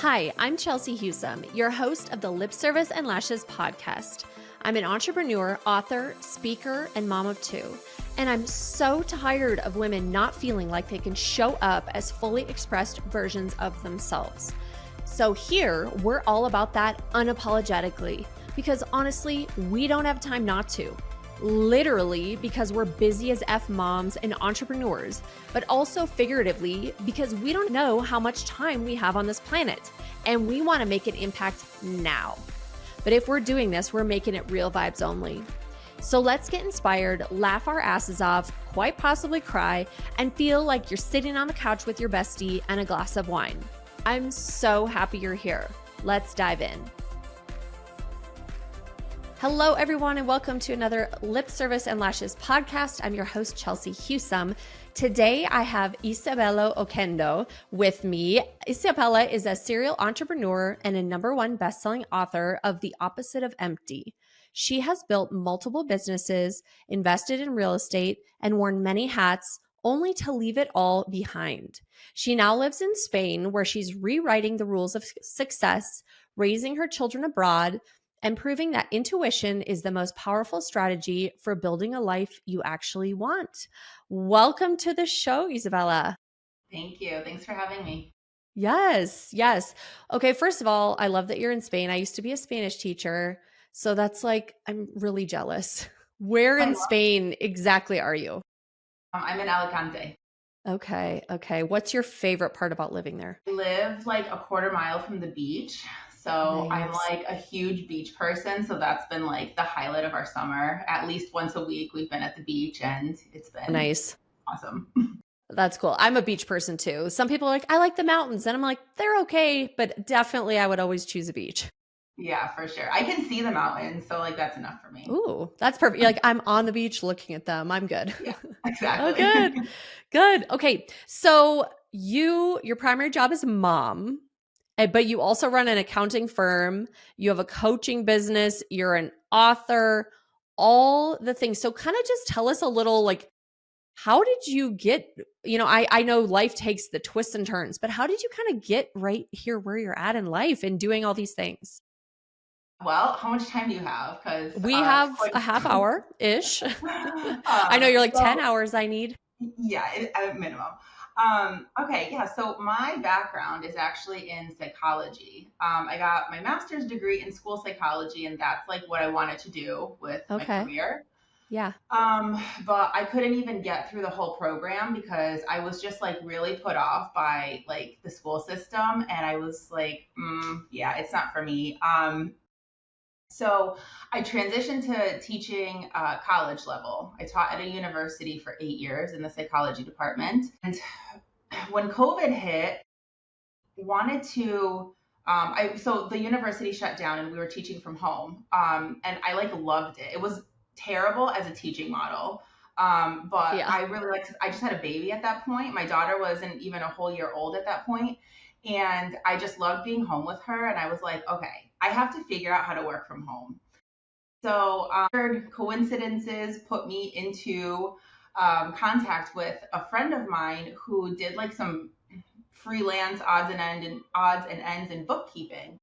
Hi, I'm Chelsea Husum, your host of the Lip Service and Lashes podcast. I'm an entrepreneur, author, speaker, and mom of two. And I'm so tired of women not feeling like they can show up as fully expressed versions of themselves. So here, we're all about that unapologetically, because honestly, we don't have time not to. Literally, because we're busy as F moms and entrepreneurs, but also figuratively, because we don't know how much time we have on this planet, and we want to make an impact now. But if we're doing this, we're making it real vibes only. So let's get inspired, laugh our asses off, quite possibly cry, and feel like you're sitting on the couch with your bestie and a glass of wine. I'm so happy you're here. Let's dive in. Hello, everyone, and welcome to another Lip Service and Lashes podcast. I'm your host, Chelsea Husum. Today, I have Izabela Oquendo with me. Isabella is a serial entrepreneur and a #1 bestselling author of The Opposite of Empty. She has built multiple businesses, invested in real estate, and worn many hats, only to leave it all behind. She now lives in Spain, where she's rewriting the rules of success, raising her children abroad, and proving that intuition is the most powerful strategy for building a life you actually want. Welcome to the show, Isabella. Thank you. Thanks for having me. Yes. Okay, first of all, I love that you're in Spain. I used to be a Spanish teacher, so that's like, I'm really jealous. Where in Spain exactly are you? I'm in Alicante. Okay. What's your favorite part about living there? I live like a quarter mile from the beach. So I'm Nice. like a huge beach person. So that's been like the highlight of our summer. At least once a week, we've been at the beach and it's been Nice. awesome. That's cool. I'm a beach person too. Some people are like, I like the mountains. And I'm like, they're okay, but definitely I would always choose a beach. Yeah, for sure. I can see the mountains. So like that's enough for me. Ooh, that's perfect. You're like, I'm on the beach looking at them. I'm good. Yeah, Oh, exactly. good. Okay. So your primary job is mom, but you also run an accounting firm. You have a coaching business. You're an author, all the things. So kind of just tell us a little, like, how did you get, I know life takes the twists and turns, but how did you kind of get right here where you're at in life and doing all these things? Well, how much time do you have? Because We it's have quite a half hour-ish. I know you're like 10 hours I need. Yeah, at minimum. Okay, yeah. So my background is actually in psychology. I got my master's degree in school psychology, and that's like what I wanted to do with my Okay. career. Yeah. But I couldn't even get through the whole program because I was just like really put off by like the school system, and I was like, yeah, it's not for me. So I transitioned to teaching college level. I taught at a university for 8 years in the psychology department. And when COVID hit, wanted to so the university shut down and we were teaching from home. And I like loved it. It was terrible as a teaching model. But Yeah. I really liked I just had a baby at that point. My daughter wasn't even a whole year old at that point. And I just loved being home with her. And I was like, okay, I have to figure out how to work from home. So coincidences put me into contact with a friend of mine who did like some freelance odds and ends in bookkeeping.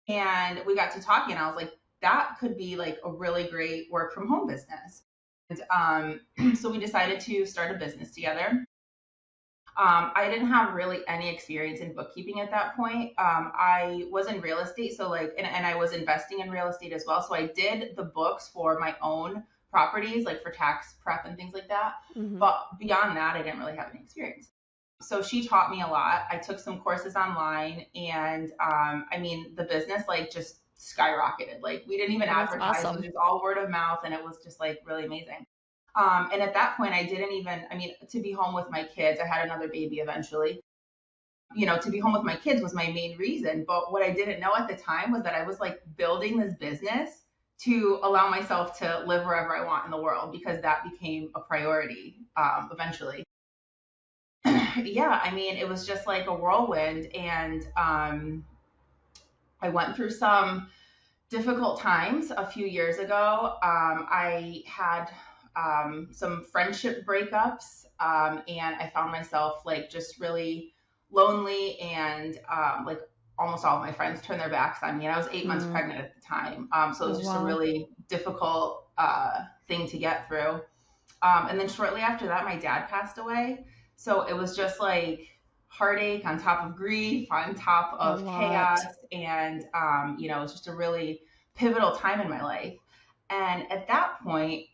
And we got to talking, and I was like, that could be like a really great work from home business. And so we decided to start a business together. I didn't have really any experience in bookkeeping at that point. I was in real estate, so like, and I was investing in real estate as well. So I did the books for my own properties, like for tax prep and things like that. Mm-hmm. But beyond that, I didn't really have any experience. So she taught me a lot. I took some courses online, and I mean, the business like just skyrocketed. Like we didn't even advertise; Awesome. it was just all word of mouth, and it was just like really amazing. And at that point, I mean, to be home with my kids, I had another baby eventually. To be home with my kids was my main reason. But what I didn't know at the time was that I was like building this business to allow myself to live wherever I want in the world because that became a priority eventually. Yeah, I mean, it was just like a whirlwind. And I went through some difficult times a few years ago. I had some friendship breakups, and I found myself like just really lonely and like almost all of my friends turned their backs on me. And I was 8 months Mm. pregnant at the time. So it Oh, was just a wow. really difficult thing to get through. And then shortly after that, my dad passed away. So it was just like heartache on top of grief, on top A of chaos. lot. And, it was just a really pivotal time in my life. And at that point,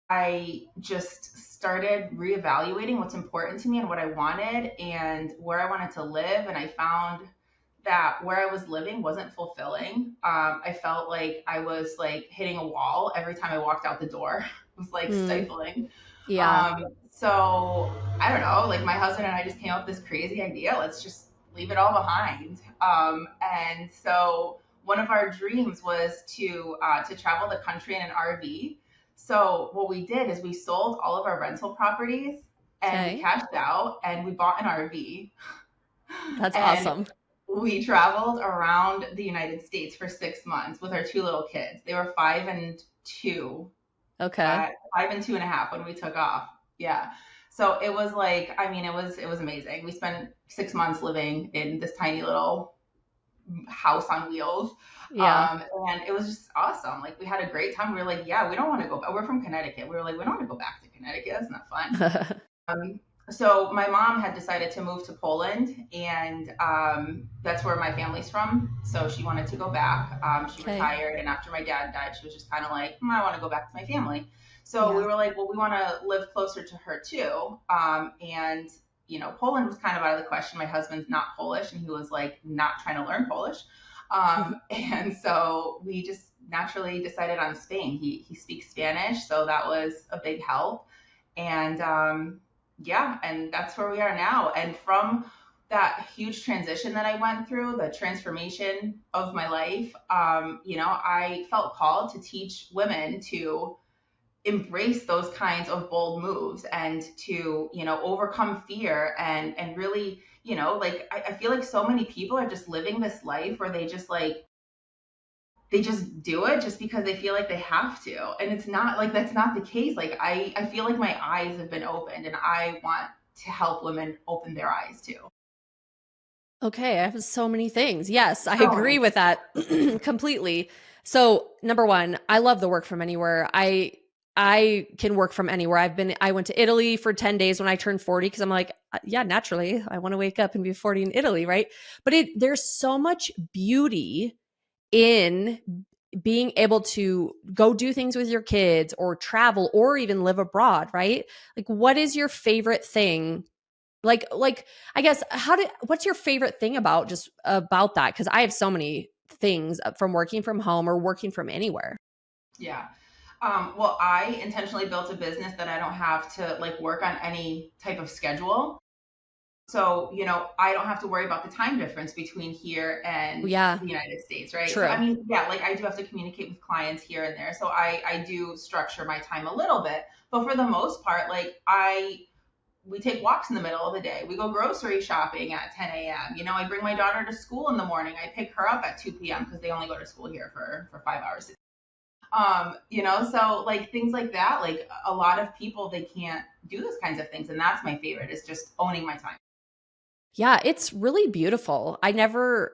I just started reevaluating what's important to me and what I wanted and where I wanted to live. And I found that where I was living wasn't fulfilling. I felt like I was like hitting a wall every time I walked out the door. It was like Mm. stifling. Yeah. So I don't know, like my husband and I just came up with this crazy idea. Let's just leave it all behind. And so one of our dreams was to travel the country in an RV. So what we did is we sold all of our rental properties and we Okay. cashed out and we bought an RV That's and awesome. we traveled around the United States for 6 months with our two little kids. They were 5 and 2, Okay. 5 and 2.5 when we took off. Yeah. So it was like, I mean, it was amazing. We spent 6 months living in this tiny little house on wheels. Yeah. And it was just awesome. Like we had a great time. We were like, yeah, we don't want to go back. We're from Connecticut. We were like, we don't want to go back to Connecticut. That's not fun. Um, so my mom had decided to move to Poland, and that's where my family's from. So she wanted to go back. She Okay. retired, and after my dad died, she was just kind of like, I want to go back to my family. So we Yeah. were like, well, we want to live closer to her too. And Poland was kind of out of the question. My husband's not Polish, and he was like not trying to learn Polish. And so we just naturally decided on Spain. He speaks Spanish, so that was a big help. And yeah, and that's where we are now. And from that huge transition that I went through, the transformation of my life, I felt called to teach women to embrace those kinds of bold moves and to, overcome fear and really, like I feel like so many people are just living this life where they just do it just because they feel like they have to. And it's not like that's not the case. Like I feel like my eyes have been opened and I want to help women open their eyes too. Okay, I have so many things. Yes, I So many agree with things. that completely. So, number one, I love the work from anywhere. I can work from anywhere. I went to Italy for 10 days when I turned 40 because I'm like, yeah, naturally, I want to wake up and be 40 in Italy, right? But there's so much beauty in being able to go do things with your kids or travel or even live abroad, right? Like what is your favorite thing like I guess what's your favorite thing about just about that? Because I have so many things from working from home or working from anywhere. Yeah. Well, I intentionally built a business that I don't have to like work on any type of schedule. So, I don't have to worry about the time difference between here and Yeah, the United States, right? So, I true. mean, yeah, like I do have to communicate with clients here and there. So I do structure my time a little bit. But for the most part, like we take walks in the middle of the day. We go grocery shopping at 10 a.m. I bring my daughter to school in the morning. I pick her up at 2 p.m. because they only go to school here for 5 hours. So like things like that, like a lot of people, they can't do those kinds of things. And that's my favorite is just owning my time. Yeah, it's really beautiful. I never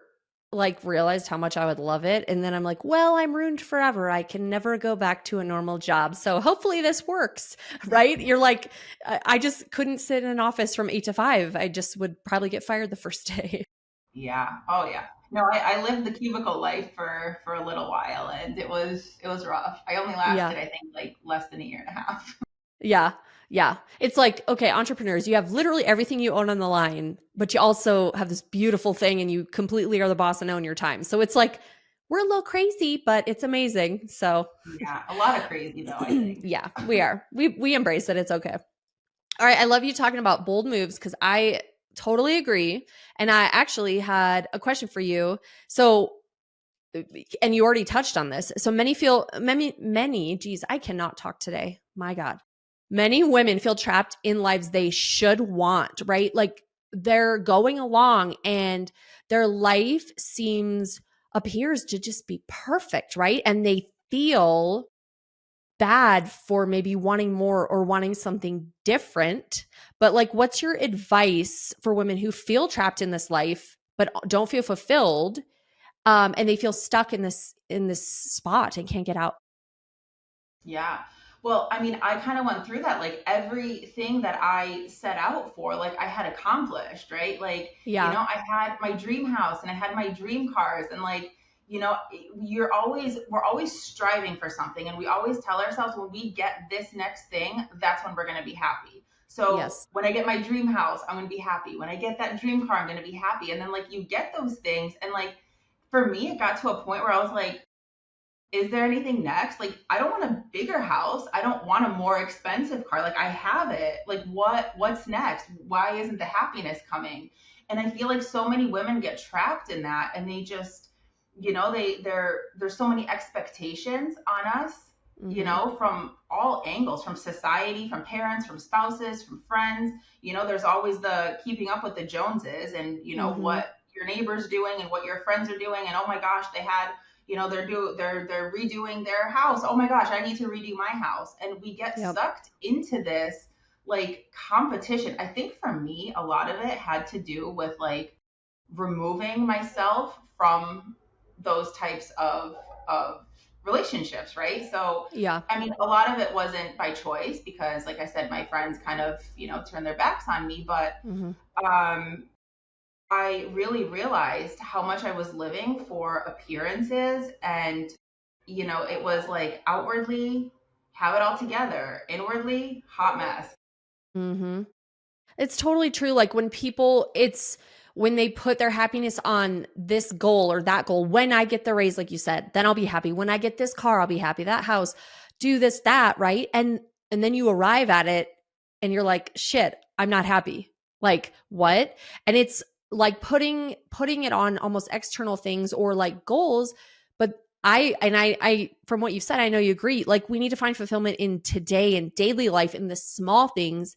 like realized how much I would love it, and then I'm like, well, I'm ruined forever. I can never go back to a normal job. So hopefully this works, right? You're like, I just couldn't sit in an office from 8 to 5. I just would probably get fired the first day. Yeah. Oh yeah. No, I lived the cubicle life for a little while and it was rough. I only Yeah. lasted, I think, like less than a year and a half. Yeah. Yeah. It's like, okay, entrepreneurs, you have literally everything you own on the line, but you also have this beautiful thing and you completely are the boss and own your time. So it's like, we're a little crazy, but it's amazing. So Yeah. A lot of crazy though, I think. yeah, we are. We embrace it. It's okay. All right. I love you talking about bold moves because I totally agree. And I actually had a question for you. So and you already touched on this. So geez, I cannot talk today. My God. Many women feel trapped in lives they should want, right? Like they're going along and their life appears to just be perfect, right? And they feel bad for maybe wanting more or wanting something different. But like, what's your advice for women who feel trapped in this life, but don't feel fulfilled. And they feel stuck in this spot and can't get out. Yeah. Well, I mean, I kind of went through that. Like everything that I set out for, like I had accomplished, right? Like, Yeah. I had my dream house and I had my dream cars and like, we're always striving for something and we always tell ourselves when we get this next thing, that's when we're going to be happy. So Yes. when I get my dream house, I'm going to be happy. When I get that dream car, I'm going to be happy. And then like you get those things. And like for me, it got to a point where I was like, is there anything next? Like, I don't want a bigger house. I don't want a more expensive car. Like, I have it. Like, what's next? Why isn't the happiness coming? And I feel like so many women get trapped in that and they just, there's so many expectations on us, Mm-hmm. from all angles, from society, from parents, from spouses, from friends. There's always the keeping up with the Joneses and, Mm-hmm. what your neighbor's doing and what your friends are doing. And oh my gosh, they had they're redoing their house. Oh my gosh, I need to redo my house. And we get Yep. sucked into this like competition. I think for me, a lot of it had to do with like removing myself from those types of relationships, right? So Yeah. I mean, a lot of it wasn't by choice because like I said, my friends kind of, turned their backs on me, but Mm-hmm. um I really realized how much I was living for appearances and, it was like outwardly have it all together, inwardly hot mess. Mm-hmm. It's totally true. Like when people, it's when they put their happiness on this goal or that goal. When I get the raise, like you said, then I'll be happy. When I get this car, I'll be happy. That house, do this, that, right? And then you arrive at it and you're like, shit, I'm not happy. Like what? And it's like putting it on almost external things or like goals. But I from what you've said, I know you agree. Like we need to find fulfillment in today and daily life in the small things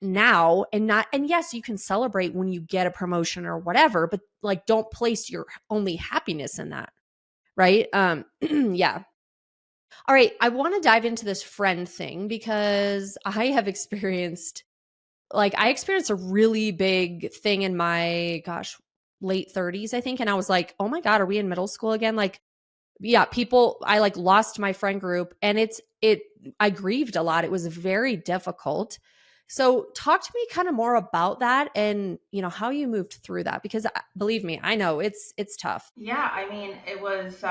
now and not, and yes, you can celebrate when you get a promotion or whatever, but like don't place your only happiness in that, right? Yeah. All right, I want to dive into this friend thing because I have experienced, like I experienced a really big thing in my gosh, late 30s I think, and I was like, oh my god, are we in middle school again? Like yeah, people, I like lost my friend group and I grieved a lot. It was very difficult. So talk to me kind of more about that and, how you moved through that because believe me, I know it's tough. Yeah, I mean, it was,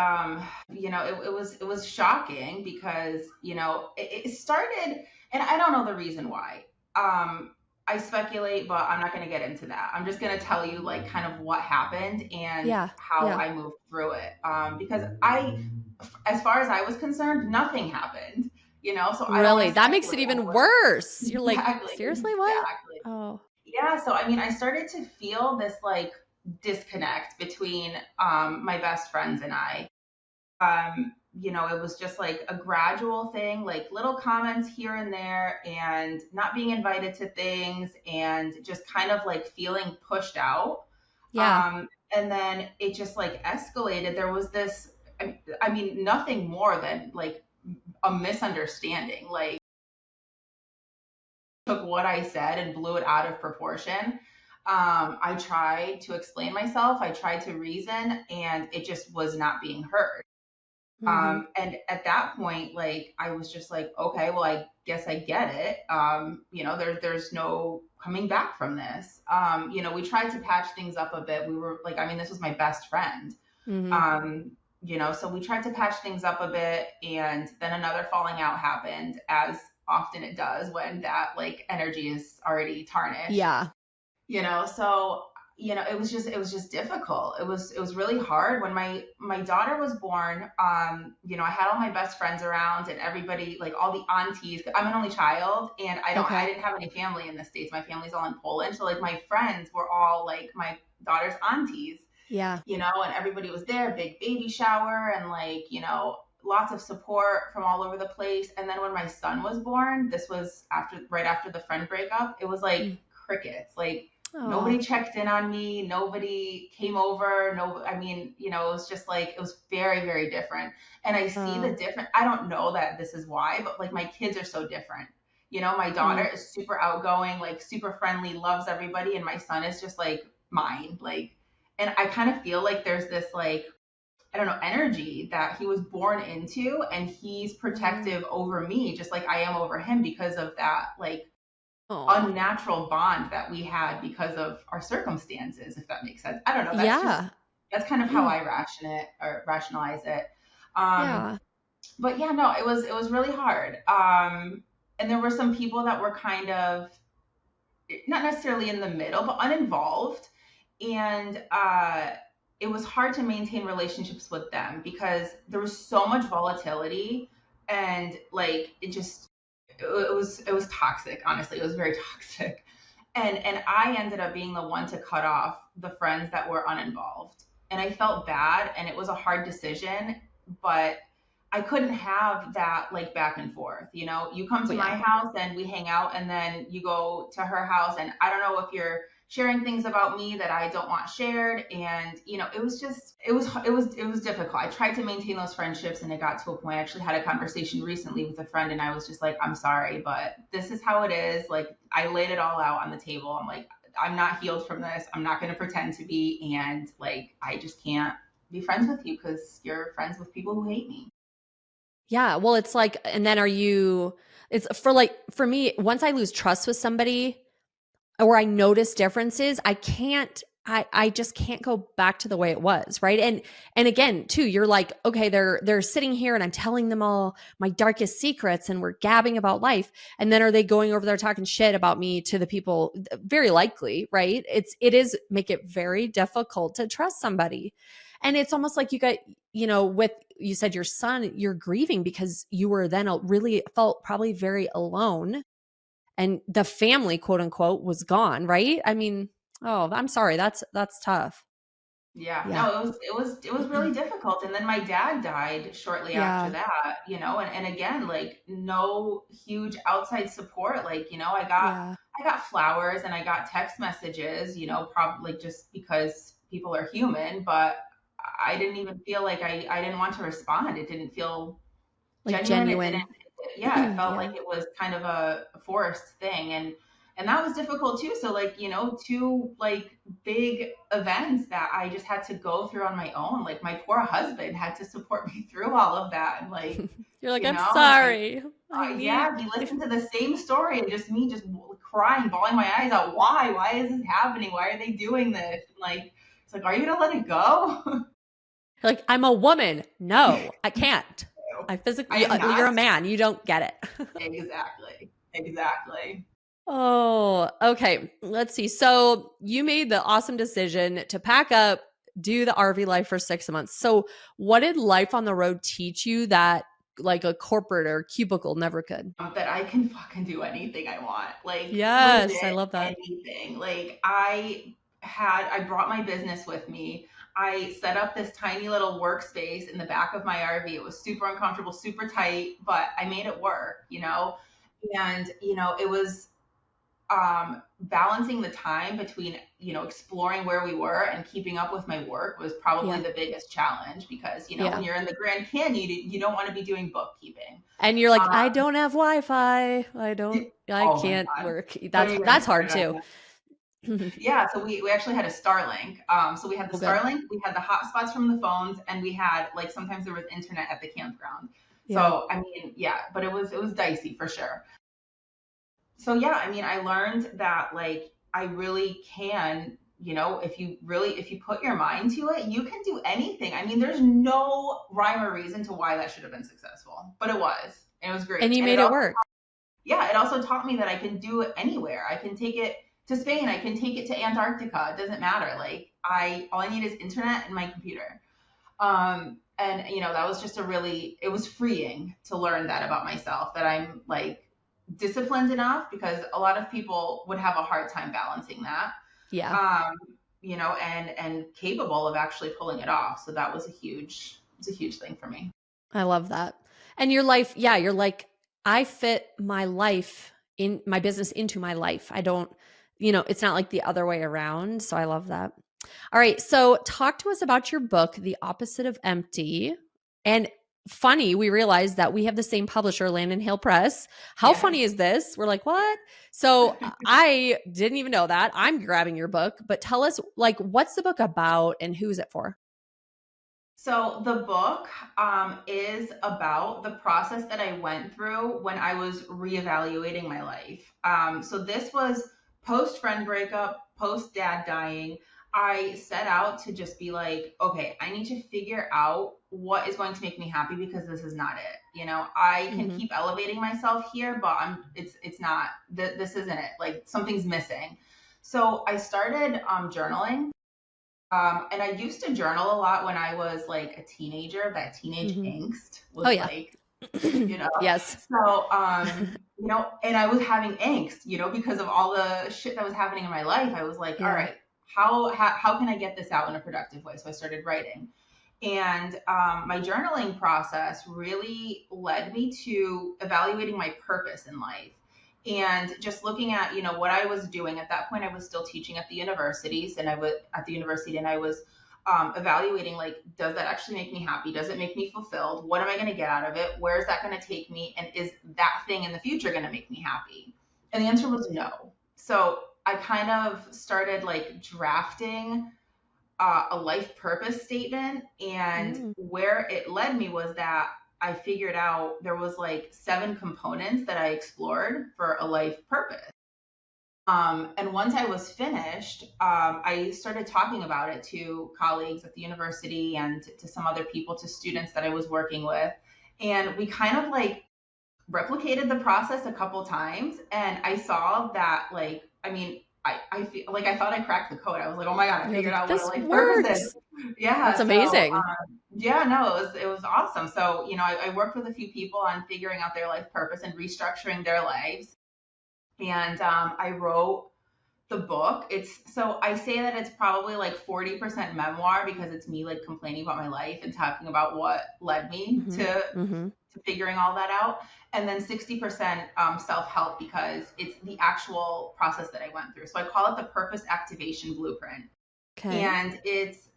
it was shocking because, it started, and I don't know the reason why. I speculate, but I'm not going to get into that. I'm just going to tell you like kind of what happened and Yeah. how Yeah. I moved through it. Because as far as I was concerned, nothing happened, so I don't want Really? to That makes speculate it on even what. worse. You're like, Exactly, seriously, what? exactly. Oh. Yeah, so I mean, I started to feel this like disconnect between my best friends and I. It was just like a gradual thing, like little comments here and there, and not being invited to things, and just kind of like feeling pushed out. Yeah. And then it just like escalated. There was this, I mean, nothing more than like a misunderstanding. Like, took what I said and blew it out of proportion. I tried to explain myself, I tried to reason, and it just was not being heard. Mhm. And at that point, like I was just like, okay, well, I guess I get it. There's no coming back from this. We tried to patch things up a bit. We were like, I mean, this was my best friend. Mhm. So we tried to patch things up a bit, and then another falling out happened, as often it does when that like energy is already tarnished. Yeah. So it was just difficult. It was really hard when my daughter was born. I had all my best friends around and everybody, like all the aunties. I'm an only child and I Okay. didn't have any family in the States. My family's all in Poland, so like my friends were all like my daughter's aunties, Yeah. and everybody was there, big baby shower, and like, lots of support from all over the place. And then when my son was born, this was right after the friend breakup, it was like Mm. crickets. Like Aw. nobody checked in on me, nobody came over. No, I mean, it was just like, it was very, very different. And I see the Oh. different, I don't know that this is why, but like my kids are so different. My daughter Mm. is super outgoing, like super friendly, loves everybody. And my son is just like mine. Like, And I kind of feel like there's this like, I don't know, energy that he was born into, and he's Oh. protective over me just like I am over him because of that like Oh. unnatural bond that we had because of our circumstances, if that makes sense. I don't know. Yeah. That's kind of how I rationalize it. Um, Yeah. but yeah, no, it was really hard. And there were some people that were kind of not necessarily in the middle, but uninvolved. And it was hard to maintain relationships with them because there was so much volatility, and like it was toxic. Honestly, it was very toxic. And I ended up being the one to cut off the friends that were uninvolved. And I felt bad, and it was a hard decision, but I couldn't have that like back and forth. You come Oh, to my yeah. house and we hang out, and then you go to her house, and I don't know if you're sharing things about me that I don't want shared. And it was just it was difficult. I tried to maintain those friendships, and it got to a point. I actually had a conversation recently with a friend, and I was just like, I'm sorry, but this is how it is. Like, I laid it all out on the table. I'm like, I'm not healed from this. I'm not going to pretend to be. And like, I just can't be friends with you because you're friends with people who hate me. Yeah. Well, it's like, and then it's for me, once I lose trust with somebody, or I notice differences, I just can't go back to the way it was, right? And again, too, you're like, okay, they're sitting here and I'm telling them all my darkest secrets and we're gabbing about life. And then are they going over there talking shit about me to the people? Very likely, right? It is make it very difficult to trust somebody. And it's almost like you got, with you said your son, you're grieving because you were then really felt probably very alone, and the family, quote unquote, was gone, right? I mean, oh, I'm sorry. That's tough. Yeah, Yeah. no, it was really difficult. And then my dad died shortly after Yeah. that, and again, like no huge outside support. Like, Yeah. I got flowers and I got text messages, probably just because people are human, but I didn't even feel like I didn't want to respond. It didn't feel Like genuine. It didn't, genuine. yeah, it felt like Yeah. it was kind of a forced thing. And that was difficult too. So like, two like big events that I just had to go through on my own. Like, my poor husband had to support me through all of that. And like, You're like, I'm and like, sorry. I need. yeah, he listened to the same story, and just me just crying, bawling my eyes out. Why is this happening? Why are they doing this? And like, it's like, are you gonna let it go? You're like, I'm a woman. No, I can't. I I physically, am you're not. a man. You don't get it. Exactly. Oh, okay. Let's see. So you made the awesome decision to pack up, do the RV life for 6 months. So what did life on the road teach you that like a corporate or cubicle never could? That I can fucking do anything I want. Like, Yes, I legit love that. anything. Like, I brought my business with me. I set up this tiny little workspace in the back of my RV. It was super uncomfortable, super tight, but I made it work. And, it was balancing the time between, exploring where we were and keeping up with my work was probably Yeah. the biggest challenge because, when Yeah. you're in the Grand Canyon, you don't want to be doing bookkeeping. And you're like, Uh, I don't have Wi-Fi. I oh my can't God. work. Don't That's even that's start hard on too. that. Yeah, so we actually had a Starlink. So we had the Oh, good. Starlink, we had the hotspots from the phones, and we had like sometimes there was internet at the campground. Yeah. So I mean, yeah, but it was dicey for sure. So yeah, I mean, I learned that like I really can, if you put your mind to it, you can do anything. I mean, there's no rhyme or reason to why that should have been successful, but it was. And it was And great. you And made it work. it also taught me that I can do it anywhere. I can take it to Spain. I can take it to Antarctica. It doesn't matter. Like, all I need is internet and my computer. And that was just it was freeing to learn that about myself, that I'm like disciplined enough, because a lot of people would have a hard time balancing that. Yeah. Um, and capable of actually pulling it off. So that was a huge thing for me. I love that. And your life, yeah, you're like, I fit my life in my business into my life. I don't, it's not like the other way around. So I love that. All right. So talk to us about your book, The Opposite of Empty. And funny, we realized that we have the same publisher, Landon Hill Press. How funny Yes. is this? We're like, what? So I didn't even know that. I'm grabbing your book, but tell us, like, what's the book about and who's it for? So the book is about the process that I went through when I was reevaluating my life. So this was post friend breakup, post dad dying. I set out to just be like, okay, I need to figure out what is going to make me happy because this is not it. I can Mm-hmm. keep elevating myself here, but it's not. This isn't it. Like something's missing. So I started journaling. And I used to journal a lot when I was like a teenager. That teenage Mm-hmm. angst Oh, was yeah. like, you know. Yes. So, and I was having angst, because of all the shit that was happening in my life. I was like, all Yeah. right, how can I get this out in a productive way? So I started writing. And my journaling process really led me to evaluating my purpose in life and just looking at, what I was doing at that point. I was still teaching at the universities and I was at the university and I was evaluating, like, does that actually make me happy? Does it make me fulfilled? What am I going to get out of it? Where is that going to take me? And is that thing in the future going to make me happy? And the answer was no. So I kind of started like drafting a life purpose statement. And Mm. where it led me was that I figured out there was like 7 components that I explored for a life purpose. And once I was finished, I started talking about it to colleagues at the university and to some other people, to students that I was working with. And we kind of like replicated the process a couple times. And I saw that, like, I mean, I feel like I thought I cracked the code. I was like, oh my God, I You're figured like, out what a this life purpose is. works. That's Yeah. So, amazing. yeah, no, it was awesome. So, I worked with a few people on figuring out their life purpose and restructuring their lives. And I wrote the book. So I say that it's probably like 40% memoir because it's me like complaining about my life and talking about what led me Mm-hmm. Mm-hmm. to figuring all that out. And then 60% self-help because it's the actual process that I went through. So I call it the purpose activation blueprint. Okay. And it's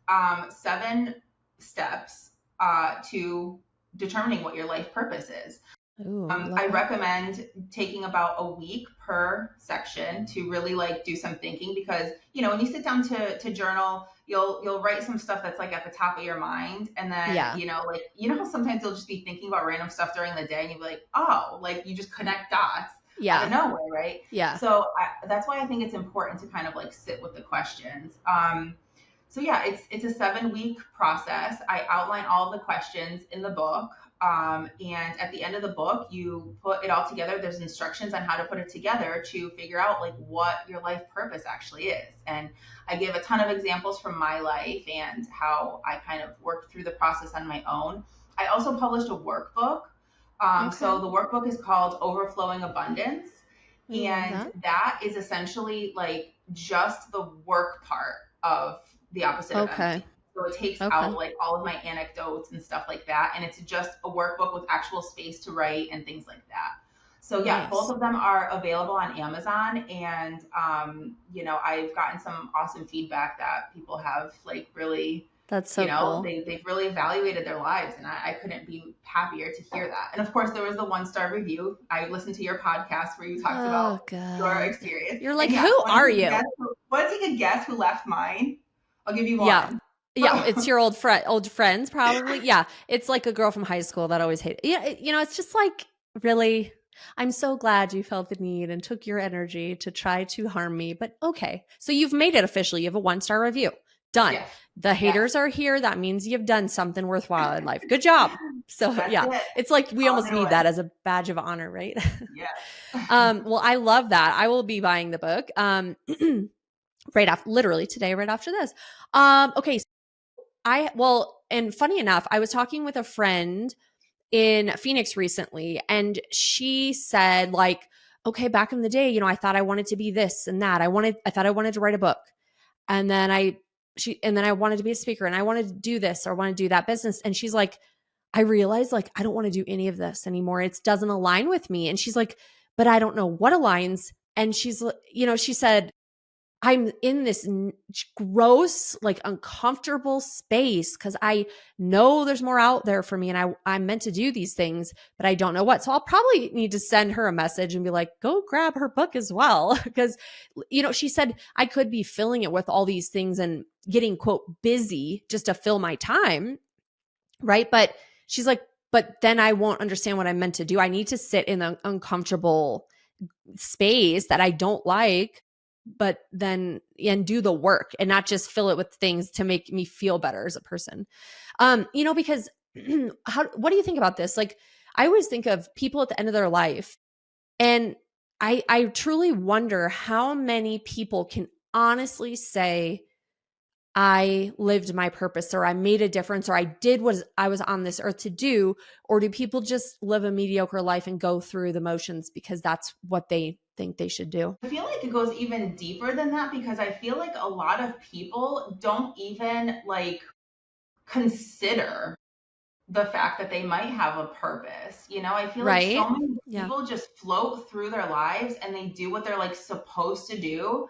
7 steps to determining what your life purpose is. Ooh, love I that. recommend taking about a week per section to really like do some thinking because when you sit down to journal, you'll write some stuff that's like at the top of your mind, and then Yeah. like how sometimes you'll just be thinking about random stuff during the day, and you'll be like, oh, like you just connect dots out of Yeah. nowhere, right? Yeah. So that's why I think it's important to kind of like sit with the questions. So yeah, it's a 7-week process. I outline all of the questions in the book. And at the end of the book, you put it all together. There's instructions on how to put it together to figure out like what your life purpose actually is. And I give a ton of examples from my life and how I kind of worked through the process on my own. I also published a workbook. So Okay. the workbook is called Overflowing Abundance. I love And that. that is essentially like just the work part of the opposite of Okay. empty. So it takes out Okay. like all of my anecdotes and stuff like that. And it's just a workbook with actual space to write and things like that. So yeah, both Nice. of them are available on Amazon. And, I've gotten some awesome feedback that people have like really, That's so cool. they've really evaluated their lives. And I couldn't be happier to hear that. And of course, there was the 1-star review. I listened to your podcast where you talked Oh, about your God. experience. You're And like, yeah, who are you? want to take a guess who left mine? I'll give you Yeah. one. Yeah, it's your old friends probably. Yeah, it's like a girl from high school that always hated. Yeah, it's just like, really, I'm so glad you felt the need and took your energy to try to harm me. But okay, so you've made it official. You have a 1-star review. Done. Yes. The Yes. haters are here. That means you've done something worthwhile in life. Good job. So That's yeah, it. it's like we All almost new need one. that as a badge of honor, right? Yes. Well, I love that. I will be buying the book. Right after, literally today, right after this. Okay, and funny enough, I was talking with a friend in Phoenix recently, and she said, like, okay, back in the day, I thought I wanted to be this and that. I thought I wanted to write a book. And then I wanted to be a speaker and I wanted to do this or want to do that business. And she's like, I realized like I don't want to do any of this anymore. It doesn't align with me. And she's like, but I don't know what aligns. And she said, I'm in this gross, like uncomfortable space because I know there's more out there for me and I'm meant to do these things, but I don't know what. So I'll probably need to send her a message and be like, go grab her book as well. Because, she said I could be filling it with all these things and getting, quote, busy just to fill my time. Right. But she's like, but then I won't understand what I'm meant to do. I need to sit in the uncomfortable space that I don't like, but then and do the work and not just fill it with things to make me feel better as a person. Because what do you think about this? Like, I always think of people at the end of their life, and I truly wonder how many people can honestly say, I lived my purpose, or I made a difference, or I did what I was on this earth to do? Or do people just live a mediocre life and go through the motions because that's what they think they should do? I feel like it goes even deeper than that because I feel like a lot of people don't even like consider the fact that they might have a purpose. I feel like so Right? many Yeah. people just float through their lives and they do what they're like supposed to do.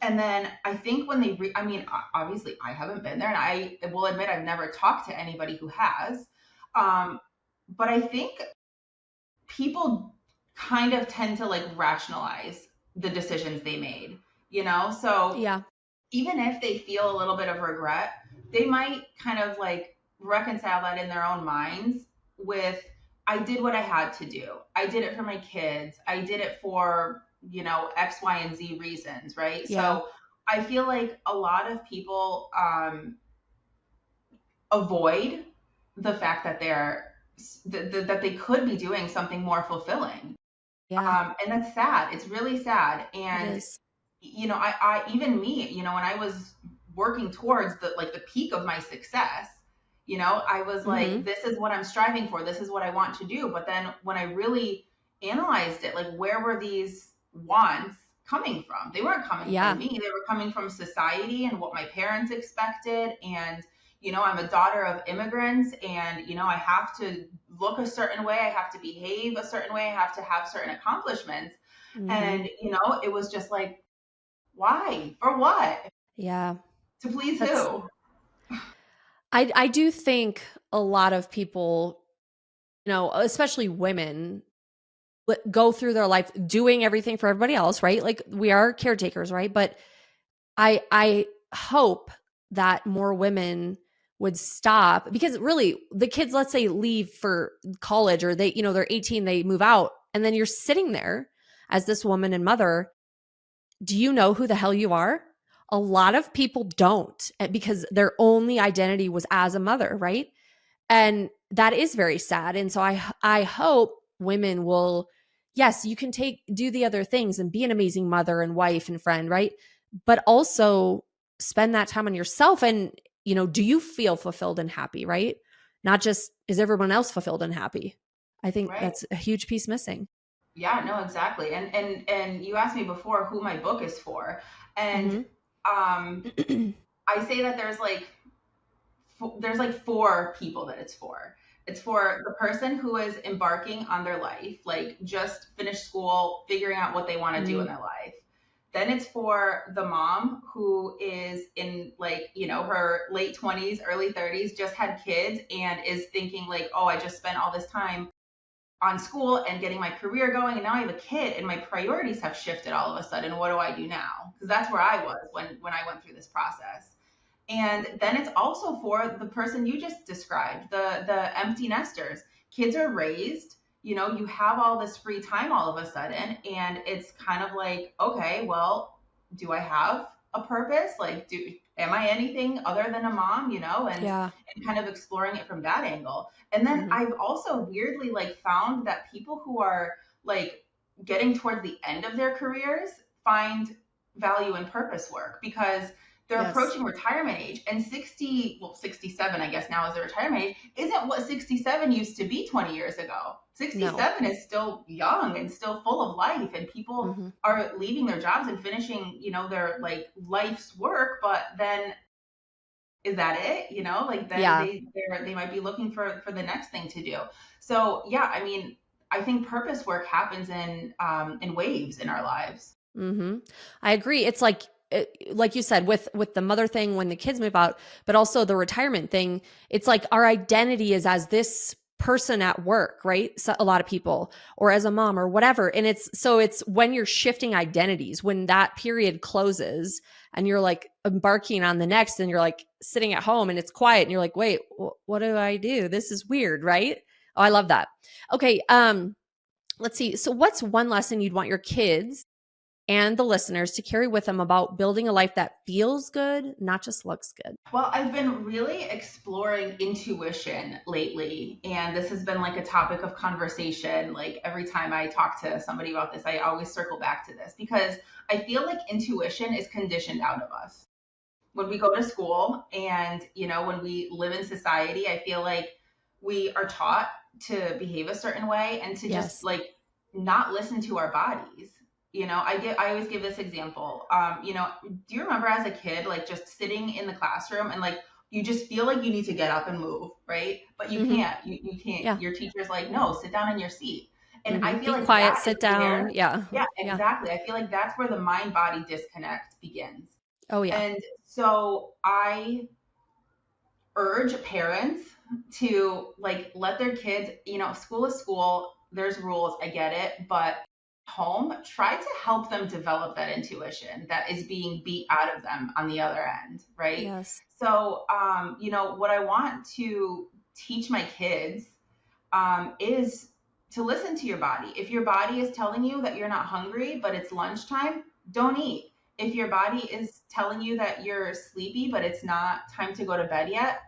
And then I think when I mean, obviously I haven't been there and I will admit I've never talked to anybody who has. Um, but I think people kind of tend to like rationalize the decisions they made, So Yeah. even if they feel a little bit of regret, they might kind of like reconcile that in their own minds with, I did what I had to do. I did it for my kids. I did it for, X, Y, and Z reasons, right? Yeah. So I feel like a lot of people avoid the fact that that they could be doing something more fulfilling. Yeah. And that's sad. It's really sad. It And is. I even me, when I was working towards the peak of my success, I was like, Mhm. this is what I'm striving for. This is what I want to do. But then when I really analyzed it, like where were these wants coming from? They weren't coming from Yeah. me. They were coming from society and what my parents expected. And, I'm a daughter of immigrants and, I have to look a certain way. I have to behave a certain way. I have to have certain accomplishments. Mhm. And, it was just like, why? For what? Yeah. To please That's who? I do think a lot of people, especially women, go through their life doing everything for everybody else, right? Like, we are caretakers, right? But I hope that more women would stop, because really the kids, let's say, leave for college, or they're 18, they move out, and then you're sitting there as this woman and mother. Do you know who the hell you are? A lot of people don't, because their only identity was as a mother, right? And that is very sad. And so I hope women will, yes, you can do the other things and be an amazing mother and wife and friend, right? But also spend that time on yourself. And, do you feel fulfilled and happy, right? Not just, is everyone else fulfilled and happy? I think Right. that's a huge piece missing. Yeah, no, exactly. And you asked me before who my book is for. And Mm-hmm. um I say that there's like four people that it's for. It's for the person who is embarking on their life, like just finished school, figuring out what they want to do in Mm, their life. Then it's for the mom who is in like, her late 20s, early 30s, just had kids and is thinking like, oh, I just spent all this time on school and getting my career going and now I have a kid and my priorities have shifted all of a sudden. What do I do now? Because that's where I was when I went through this process. And then it's also for the person you just described, the empty nesters. Kids are raised, you have all this free time all of a sudden, and it's kind of like, okay, well, do I have a purpose? Like, am I anything other than a mom, yeah. and kind of exploring it from that angle. And then Mm-hmm. I've also weirdly like found that people who are like getting towards the end of their careers find value in purpose work because they're Yes. approaching retirement age and 67 I guess now is the retirement age isn't what 67 used to be 20 years ago. No. 67 is still young and still full of life and people Mm-hmm. are leaving their jobs and finishing their like life's work, but then is that it? Like then Yeah. they might be looking for the next thing to do. So yeah, I mean, I think purpose work happens in waves in our lives. Mm-hmm. I agree. It's like like you said, with the mother thing when the kids move out, but also the retirement thing, it's like our identity is as this person at work, right? So a lot of people, or as a mom or whatever. And it's when you're shifting identities, when that period closes and you're like embarking on the next, and you're like sitting at home and it's quiet and you're like, wait, what do I do? This is weird, right? Oh, I love that. Okay. Let's see. So what's one lesson you'd want your kids and the listeners to carry with them about building a life that feels good, not just looks good? Well, I've been really exploring intuition lately, and this has been like a topic of conversation. Like every time I talk to somebody about this, I always circle back to this because I feel like intuition is conditioned out of us. When we go to school and, when we live in society, I feel like we are taught to behave a certain way and to just like not listen to our bodies. I always give this example. Do you remember as a kid, like just sitting in the classroom and like you just feel like you need to get up and move, right? But you can't. You can't. Yeah. Your teacher's like, no, sit down in your seat. And I feel be like quiet, sit down. Yeah, exactly. I feel like that's where the mind-body disconnect begins. Oh yeah. And so I urge parents to like let their kids, school is school. There's rules. I get it, but home, try to help them develop that intuition that is being beat out of them on the other end, right? Yes. So, what I want to teach my kids is to listen to your body. If your body is telling you that you're not hungry, but it's lunchtime, don't eat. If your body is telling you that you're sleepy, but it's not time to go to bed yet,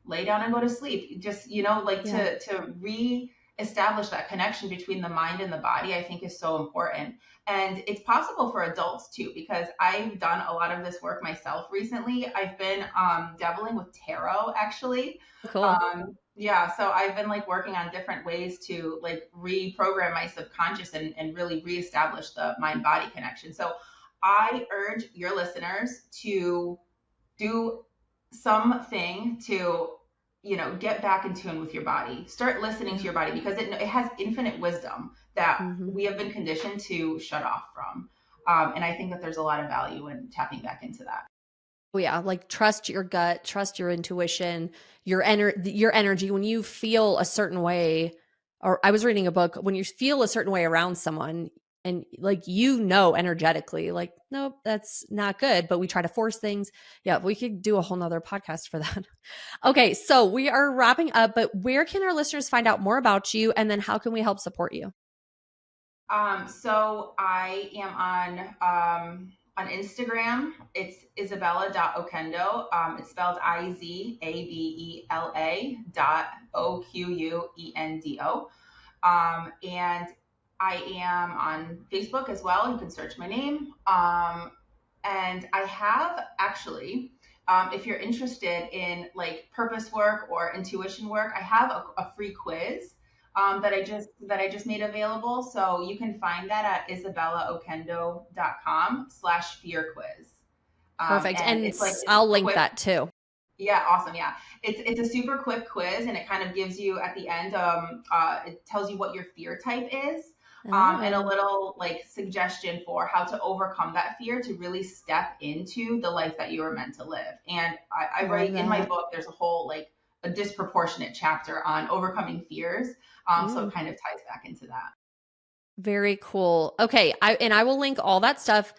lay down and go to sleep. Just, to re-establish that connection between the mind and the body, I think is so important. And it's possible for adults too, because I've done a lot of this work myself recently. I've been dabbling with tarot, actually. Cool. So I've been like working on different ways to like reprogram my subconscious and really reestablish the mind-body connection. So I urge your listeners to do something to, get back in tune with your body. Start listening to your body because it has infinite wisdom that we have been conditioned to shut off from. And I think that there's a lot of value in tapping back into that. Oh yeah, like trust your gut, trust your intuition, your energy. When you feel a certain way, or I was reading a book, when you feel a certain way around someone and like, energetically, like, nope, that's not good, but we try to force things. Yeah, we could do a whole nother podcast for that. Okay, so we are wrapping up, but where can our listeners find out more about you? And then how can we help support you? So I am on Instagram. It's Izabela.Oquendo. It's spelled Izabela.Oquendo. And I am on Facebook as well. You can search my name. And I have actually, if you're interested in like purpose work or intuition work, I have a free quiz that I just made available. So you can find that at IzabelaOquendo.com/fear quiz. Perfect. And it's like, I'll link that too. Yeah, awesome. Yeah, it's a super quick quiz, and it kind of gives you at the end, it tells you what your fear type is, and a little like suggestion for how to overcome that fear to really step into the life that you were meant to live. And I write in my book, there's a whole like a disproportionate chapter on overcoming fears. So it kind of ties back into that. Very cool. Okay, I will link all that stuff.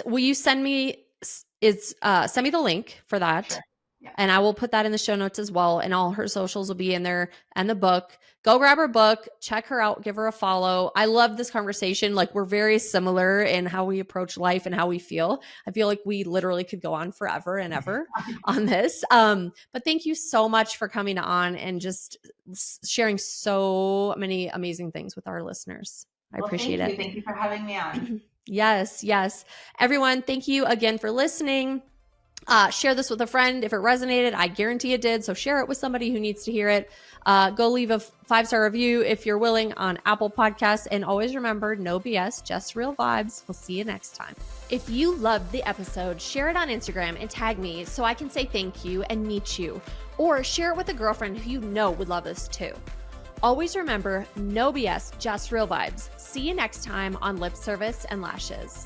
Will you send me send me the link for that? Sure. Yeah. And I will put that in the show notes as well. And all her socials will be in there and the book. Go grab her book, check her out, give her a follow. I love this conversation. Like, we're very similar in how we approach life and how we feel. I feel like we literally could go on forever and ever on this. But thank you so much for coming on and just sharing so many amazing things with our listeners. I appreciate it. Thank you for having me on. Yes. Everyone, thank you again for listening. Share this with a friend if it resonated. I guarantee it did. So share it with somebody who needs to hear it. Go leave a 5-star review if you're willing on Apple Podcasts. And always remember, no BS, just real vibes. We'll see you next time. If you loved the episode, share it on Instagram and tag me so I can say thank you and meet you. Or share it with a girlfriend who you know would love this too. Always remember, no BS, just real vibes. See you next time on Lip Service and Lashes.